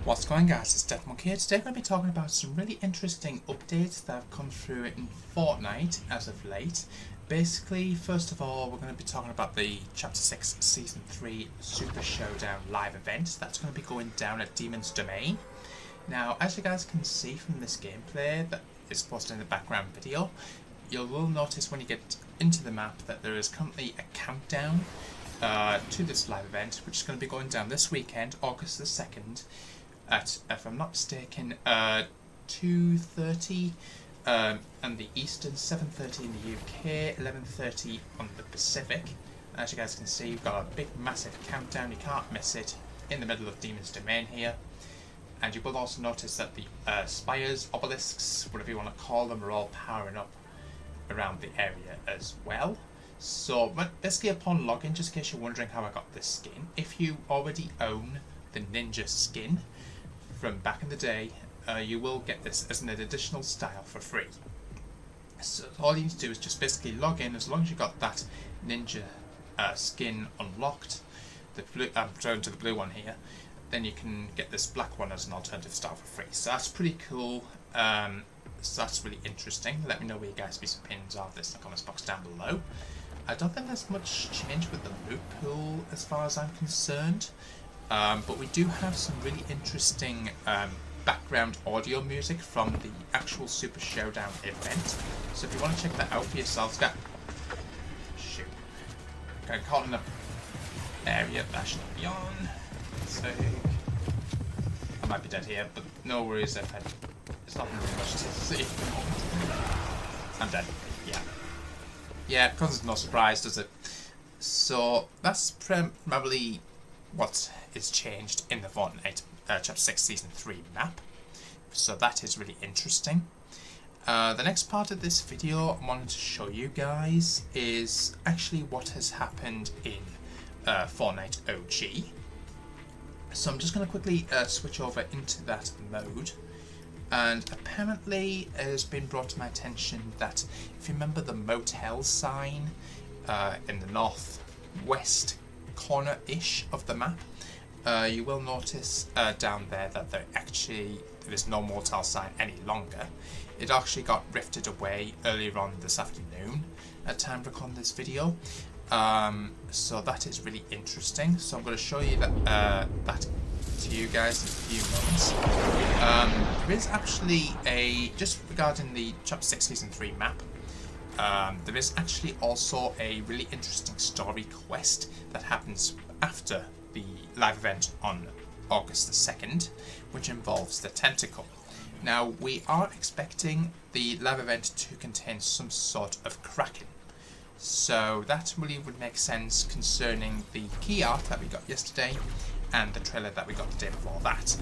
What's going on, guys? It's Deathmonk here. Today we're going to be talking about some really interesting updates that have come through in Fortnite as of late. Basically, first of all, we're going to be talking about the Chapter 6 Season 3 Super Showdown live event that's going to be going down at Demon's Domain. Now, as you guys can see from this gameplay that is posted in the background video, you will notice when you get into the map that there is currently a countdown to this live event, which is going to be going down this weekend, August the 2nd, at, if I'm not mistaken, 2:30 on the Eastern, 7:30 in the UK, 11:30 on the Pacific. As you guys can see, we've got a big massive countdown, you can't miss it, in the middle of Demon's Domain here. And you will also notice that the spires, obelisks, whatever you want to call them, are all powering up around the area as well. So basically upon login, just in case you're wondering how I got this skin, if you already own the ninja skin from back in the day, you will get this as an additional style for free. So all you need to do is just basically log in. As long as you got that ninja skin unlocked, the blue, I'm going to the blue one here, then you can get this black one as an alternative style for free. So that's pretty cool. So that's really interesting. Let me know where you guys' opinions are of this in the comments box down below. I don't think there's much change with the loot pool as far as I'm concerned. But we do have some really interesting background audio music from the actual Super Showdown event. So if you want to check that out for yourselves, shoot, got caught in an area that I shouldn't be on. So I might be dead here, but no worries. It's not really much to see at the moment. I'm dead. Yeah, because it's no surprise, does it? So that's probably what is changed in the Fortnite Chapter 6 Season 3 map. So that is really interesting. The next part of this video I wanted to show you guys is actually what has happened in Fortnite OG. So I'm just going to quickly switch over into that mode. And apparently it has been brought to my attention that if you remember the MOTEL sign in the northwest corner-ish of the map, you will notice down there that there is no MOTEL sign any longer. It actually got rifted away earlier on this afternoon at time to record this video. So that is really interesting. So I'm going to show you that to you guys in a few moments. There is actually just regarding the Chapter 6 Season 3 map, there is actually also a really interesting story quest that happens after the live event on August the 2nd, which involves the tentacle. Now, we are expecting the live event to contain some sort of kraken. So that really would make sense concerning the key art that we got yesterday and the trailer that we got the day before that.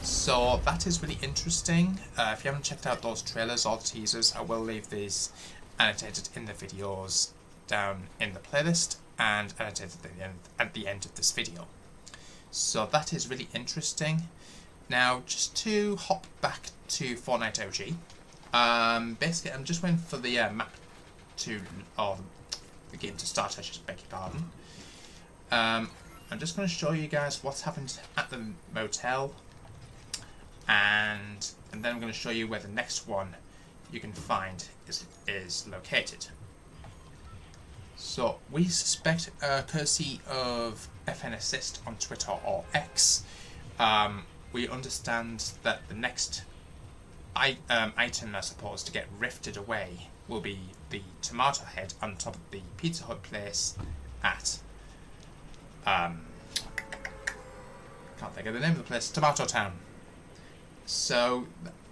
So that is really interesting. If you haven't checked out those trailers or teasers, I will leave these annotated in the videos down in the playlist and annotated at the end of this video. So that is really interesting. Now, just to hop back to Fortnite OG, basically I'm just waiting for the map or the game to start, I should beg your pardon. I'm just going to show you guys what's happened at the MOTEL, and then I'm going to show you where the next one you can find is located. So we suspect, courtesy of FN Assist on Twitter or X, we understand that the next item, I suppose, to get rifted away will be the tomato head on top of the Pizza Hut place at can't think of the name of the place, Tomato Town. So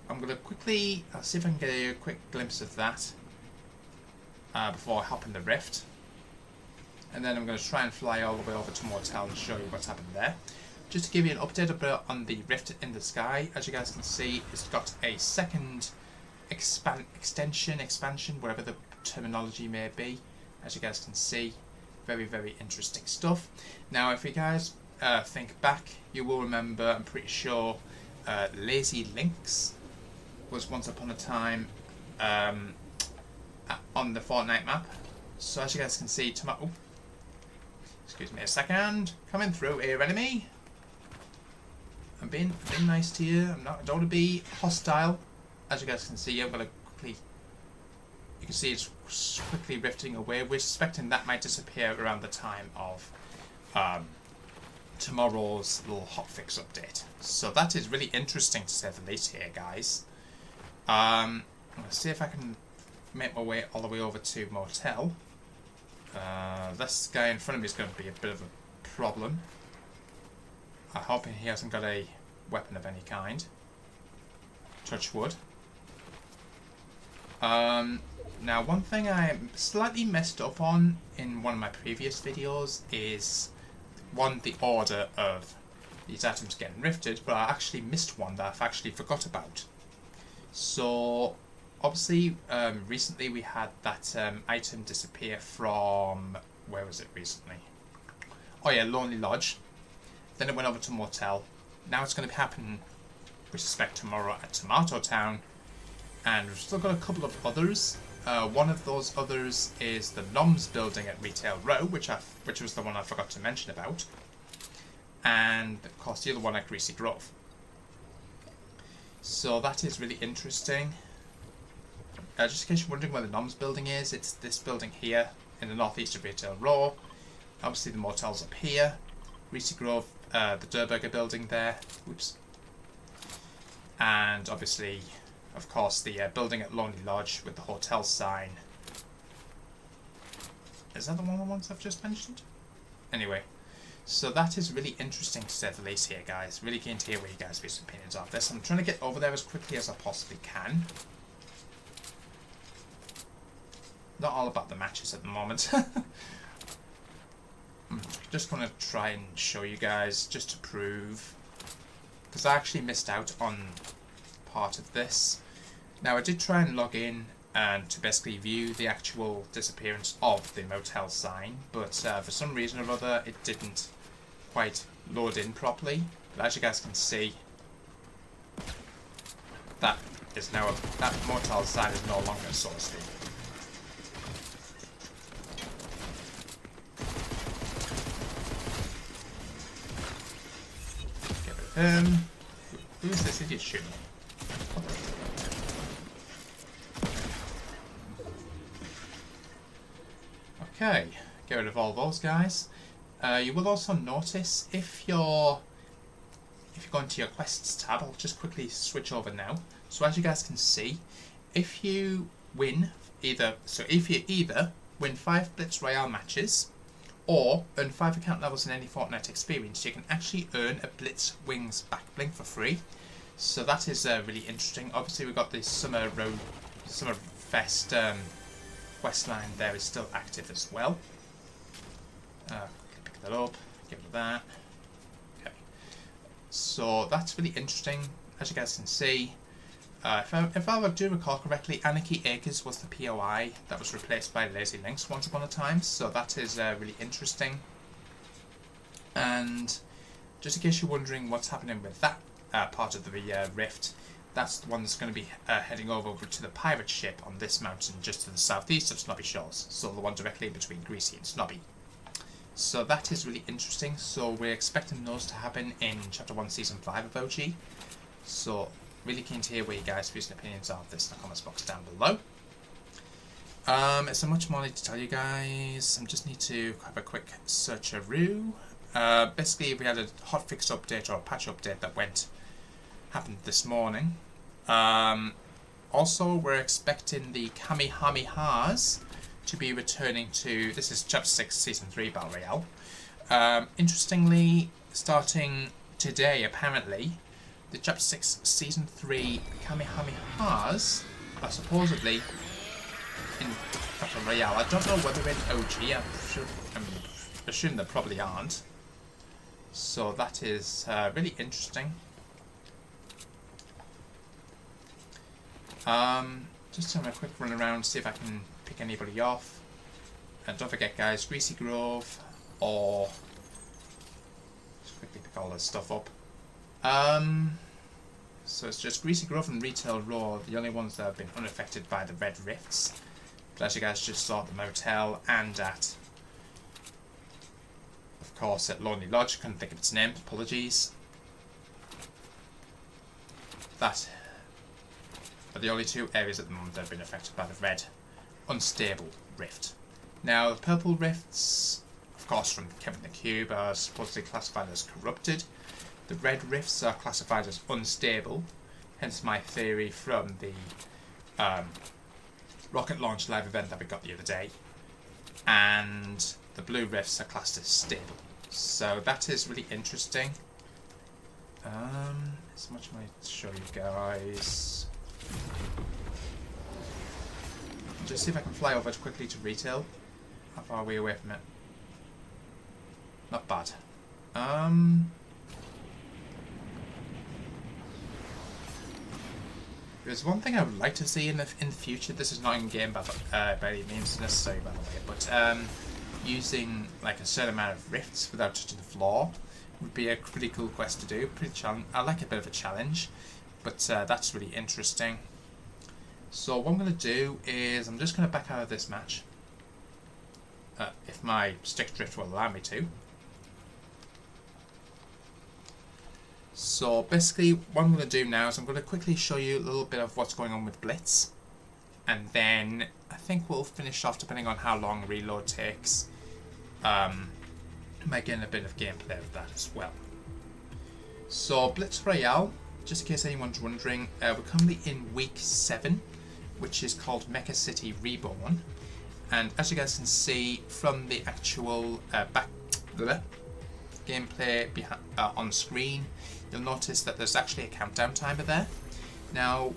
I'm going to quickly, I'll see if I can get a quick glimpse of that before I hop in the rift. And then I'm going to try and fly all the way over to MOTEL and show you what's happened there. Just to give you an update on the rift in the sky, as you guys can see, it's got a second expansion, whatever the terminology may be. As you guys can see, very, very interesting stuff. Now, if you guys think back, you will remember, I'm pretty sure, Lazy Links was once upon a time on the Fortnite map. So as you guys can see, excuse me a second, coming through here, enemy. I'm being nice to you. I don't want to be hostile. As you guys can see, I'm gonna quickly. You can see it's quickly rifting away. We're suspecting that might disappear around the time of tomorrow's little hotfix update. So that is really interesting to say the least here, guys. I'm gonna see if I can make my way all the way over to Motel. This guy in front of me is going to be a bit of a problem. I hope he hasn't got a weapon of any kind. Touch wood. Now, one thing I slightly messed up on in one of my previous videos is the order of these items getting rifted, but I actually missed one that I've actually forgot about. So obviously, recently we had that item disappear from, where was it recently? Oh yeah, Lonely Lodge. Then it went over to Motel. Now it's going to happen, we suspect, tomorrow at Tomato Town. And we've still got a couple of others. One of those others is the Noms building at Retail Row, which was the one I forgot to mention about. And of course the other one at Greasy Grove. So that is really interesting. Just in case you're wondering where the Noms building is, it's this building here in the northeast of Retail Row. Obviously the motel's up here. Greasy Grove, the Durburger building there. Oops. And obviously, of course, the building at Lonely Lodge with the hotel sign. Is that the one of the ones I've just mentioned? Anyway, so that is really interesting to say the least here, guys. Really keen to hear what you guys' opinions of this. I'm trying to get over there as quickly as I possibly can. Not all about the matches at the moment. I'm just going to try and show you guys, just to prove, because I actually missed out on part of this. Now I did try and log in and to basically view the actual disappearance of the motel sign, but for some reason or other it didn't quite load in properly. But as you guys can see, that motel sign is no longer, so to speak. Who is this idiot shooting? Okay, get rid of all those guys. You will also notice if you're going to your quests tab, I'll just quickly switch over now. So as you guys can see, if you win if you either win 5 Blitz Royale matches or earn 5 account levels in any Fortnite experience, you can actually earn a Blitz Wings backbling for free. So that is really interesting. Obviously we've got the Summer Fest quest line there is still active as well. Pick that up, give it that. Okay. So that's really interesting. As you guys can see, if I do recall correctly, Anarchy Acres was the POI that was replaced by Lazy Links once upon a time, so that is really interesting. And just in case you're wondering what's happening with that part of the rift, that's the one that's going to be heading over to the pirate ship on this mountain just to the southeast of Snobby Shores, so the one directly between Greasy and Snobby. So that is really interesting. So we're expecting those to happen in Chapter 1 Season 5 of OG. So really keen to hear what you guys' views and opinions are of this in the comments box down below. So much more I need to tell you guys. I just need to have a quick searcheroo. Basically we had a hotfix update or a patch update that happened this morning. Also we're expecting the Kamehamehas to be returning to, this is Chapter 6 Season 3 Battle Royale. Interestingly, starting today apparently, the Chapter 6 Season 3 Kamehamehas are supposedly in Battle Royale. I don't know whether in OG, I assume they probably aren't. So that is really interesting. Just having a quick run around, see if I can pick anybody off. And don't forget guys, Greasy Grove, or just quickly pick all this stuff up. So it's just Greasy Grove and Retail Row, the only ones that have been unaffected by the red rifts. But as you guys just saw at the motel and at, of course, at Lonely Lodge, couldn't think of its name, apologies. that are the only two areas at the moment that have been affected by the red unstable rift. Now, the purple rifts, of course, from Kevin the Cube, are supposedly classified as corrupted. The red rifts are classified as unstable, hence my theory from the rocket launch live event that we got the other day. And the blue rifts are classed as stable. So that is really interesting. So much am I to show you guys? Just see if I can fly over quickly to retail. How far are we away from it? Not bad. There's one thing I would like to see in the future. This is not in game by any means necessary, by the way, but using like a certain amount of rifts without touching the floor would be a pretty cool quest to do. I like a bit of a challenge, but that's really interesting. So what I'm going to do is I'm just going to back out of this match, if my stick drift will allow me to. So basically what I'm going to do now is I'm going to quickly show you a little bit of what's going on with Blitz, and then I think we'll finish off, depending on how long reload takes. Might get in a bit of gameplay of that as well. So Blitz Royale, just in case anyone's wondering, we're currently in week 7, which is called Mecha City Reborn, and as you guys can see from the actual gameplay on screen, you'll notice that there's actually a countdown timer there. Now,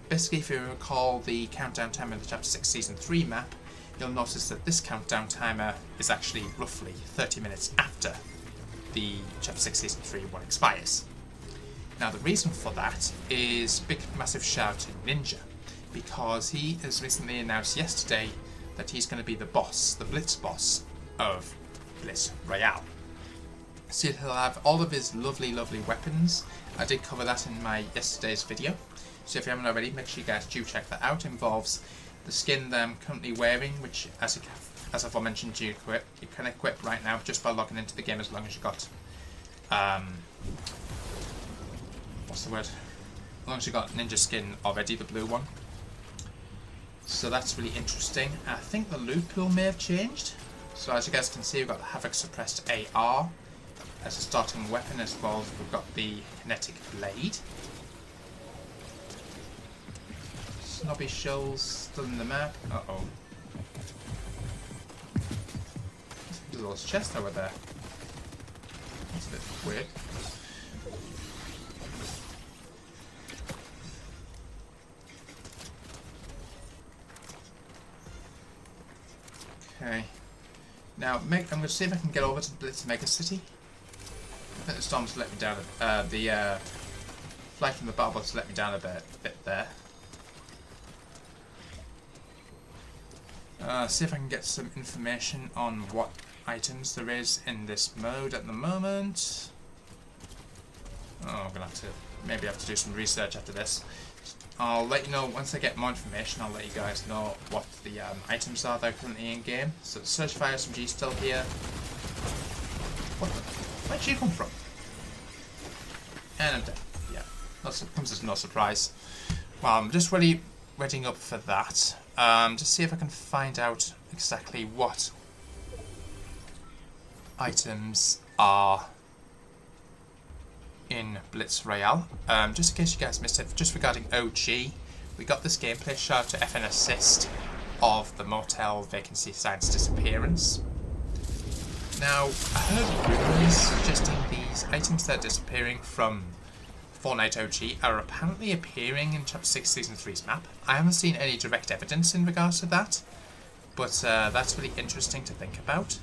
basically, if you recall the countdown timer in the Chapter 6 Season 3 map, you'll notice that this countdown timer is actually roughly 30 minutes after the Chapter 6 Season 3 one expires. Now, the reason for that is big massive shout to Ninja, because he has recently announced yesterday that he's going to be the boss, the Blitz boss of Blitz Royale. So he'll have all of his lovely weapons. I did cover that in my yesterday's video, so if you haven't already, make sure you guys do check that out. It involves the skin that I'm currently wearing, which, as I've mentioned, you can equip right now just by logging into the game, as long as you got what's the word? As long as you got Ninja skin already, the blue one. So that's really interesting. I think the loot pool may have changed. So as you guys can see, we've got the Havoc Suppressed AR as a starting weapon, as well as we've got the Kinetic Blade. Snobby shells still in the map. Uh-oh. There's a little chest over there. That's a bit weird. Okay. Now, I'm going to see if I can get over to Blitz Mega City. I think the storm's let me down. The flight from the battle bot's let me down a bit there. See if I can get some information on what items there is in this mode at the moment. Oh, I'm gonna maybe have to do some research after this. I'll let you know once I get more information. I'll let you guys know what the items are that are currently in game. So the Certified SMG is still here. What the? Where'd you come from? And I'm dead. Yeah, comes as no surprise. Well, I'm just readying up for that. Just see if I can find out exactly what items are in Blitz Royale. Just in case you guys missed it, just regarding OG, we got this gameplay shot to FN assist of the MOTEL vacancy science disappearance. Now, I heard rumours suggesting these items that are disappearing from Fortnite OG are apparently appearing in Chapter 6 Season 3's map. I haven't seen any direct evidence in regards to that, but that's really interesting to think about.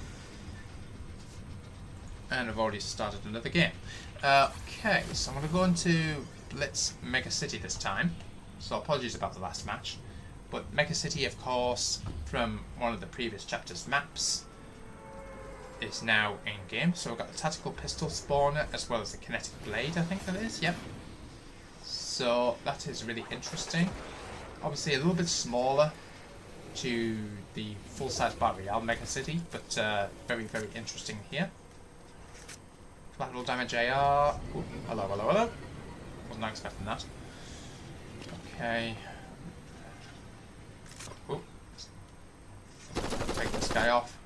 And I've already started another game. Okay, so I'm going to go into Blitz Mega City this time. So apologies about the last match. But Mega City, of course, from one of the previous chapters' maps, is now in game. So we've got the tactical pistol spawner as well as the kinetic blade, I think that is, yep. So that is really interesting. Obviously a little bit smaller to the full-size Battle Royale Mega City, but very interesting here. Collateral damage AR. Ooh, hello. Wasn't expecting that. Okay. Oh. Take this guy off.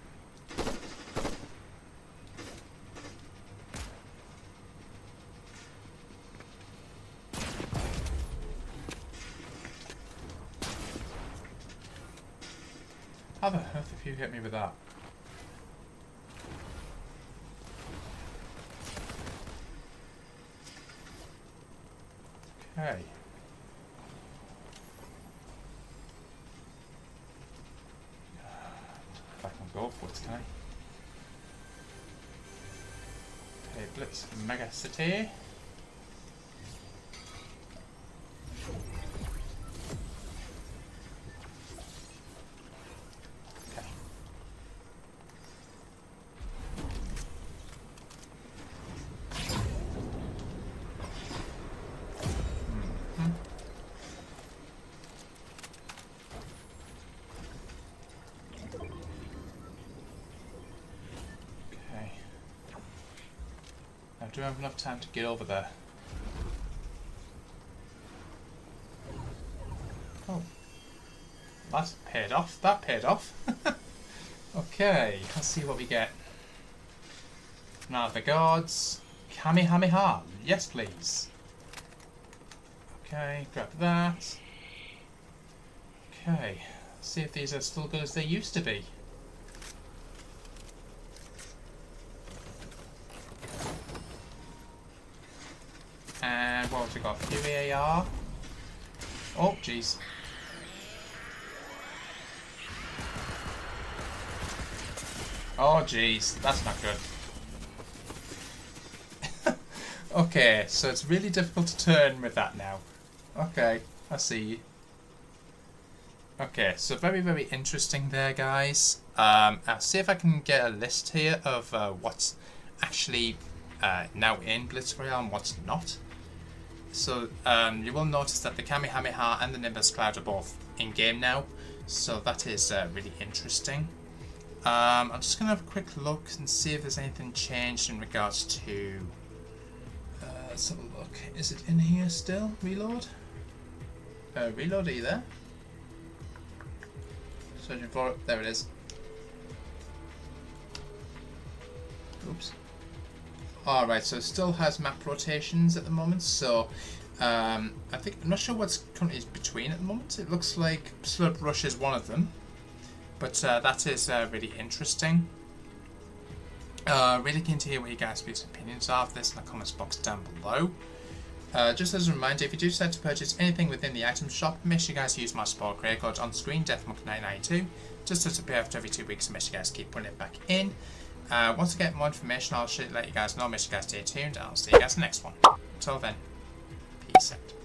How the earth have you hit me with that? Okay. If I can go for it, can I? Okay, Blitz Mega City. Do I have enough time to get over there? Oh. That paid off. That paid off. Okay, let's see what we get. Now the gods. Kamehameha. Yes, please. Okay, grab that. Okay, let's see if these are still good as they used to be. And what have we got? Fury AR. Oh, jeez. Oh, jeez. That's not good. Okay, so it's really difficult to turn with that now. Okay, I see. Okay, so very, very interesting there, guys. I'll see if I can get a list here of what's actually now in Blitz Royale and what's not. So you will notice that the Kamehameha and the Nimbus Cloud are both in-game now, so that is really interesting. I'm just going to have a quick look and see if there's anything changed in regards to... let's have a look. Is it in here still? Reload? Reload, are you there? Searching for it. There it is. Oops. Alright, so it still has map rotations at the moment, so I'm not sure what's currently between at the moment. It looks like Slurp Rush is one of them, but that is really interesting. Really keen to hear what you guys' opinions are of this in the comments box down below. Just as a reminder, if you do decide to purchase anything within the item shop, make sure you guys use my support creator code on screen, DeathMonkey992, just to appear after every 2 weeks, and make sure you guys keep putting it back in. Once I get more information, I'll let you guys know. Make sure you guys stay tuned, and I'll see you guys in the next one. Until then, peace out.